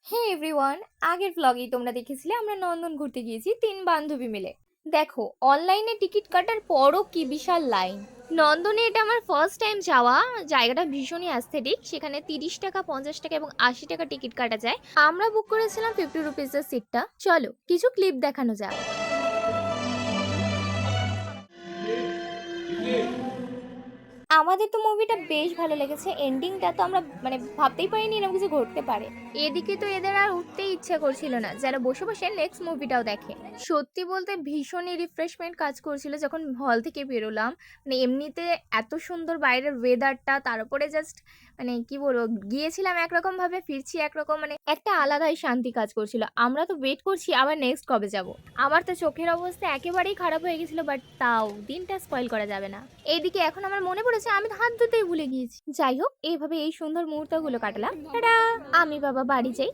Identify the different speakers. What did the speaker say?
Speaker 1: হে everyone, আগের ব্লগেই তোমরা দেখেছিলে আমরা নন্দন ঘুরতে গিয়েছি 3 বান্ধবী মিলে। দেখো, অনলাইনে টিকিট কাটার পরও কি বিশাল লাইন। নন্দনে এটা আমার ফার্স্ট টাইম যাওয়া। জায়গাটা ভীষণই অ্যাস্থেটিক। সেখানে 30 টাকা, 50 টাকা এবং 80 টাকা টিকিট কাটা যায়। আমরা বুক করেছিলাম 50 রুপিসের সিটটা। চলো কিছু ক্লিপ দেখানো যাক। আমাদের তো মুভিটা বেশ ভালো লেগেছে। এন্ডিংটা তো আমরা ভাবতেই পারিনি এরকম কিছু ঘটতে পারে। এদিকে তো এদের আর উঠতেই ইচ্ছে করছিল না, যেন বসে বসে নেক্সট মুভিটাও দেখে। সত্যি বলতে ভীষণই রিফ্রেশমেন্ট কাজ করছিল যখন হল থেকে বেরোলাম। এমনিতে এত সুন্দর বাইরের ওয়েদারটা, তার উপরে জাস্ট কি বলবো, গিয়েছিলাম একরকম ভাবে, ফিরছি একরকম, একটা আলাদাই শান্তি কাজ করছিল। আমরা তো ওয়েট করছি আবার নেক্সট কবে যাব। আমার তো চোখের অবস্থা একেবারেই খারাপ হয়ে গেছিল, বাট তাও দিনটা স্পয়েল করা যাবে না। এইদিকে এখন আমার মনে পড়েছে আমি তো হাত ধুতেই ভুলে গিয়েছি। যাই হোক, এইভাবে এই সুন্দর মুহূর্তগুলো কাটালাম। টাটা। আমি বাবা বাড়ি যাই।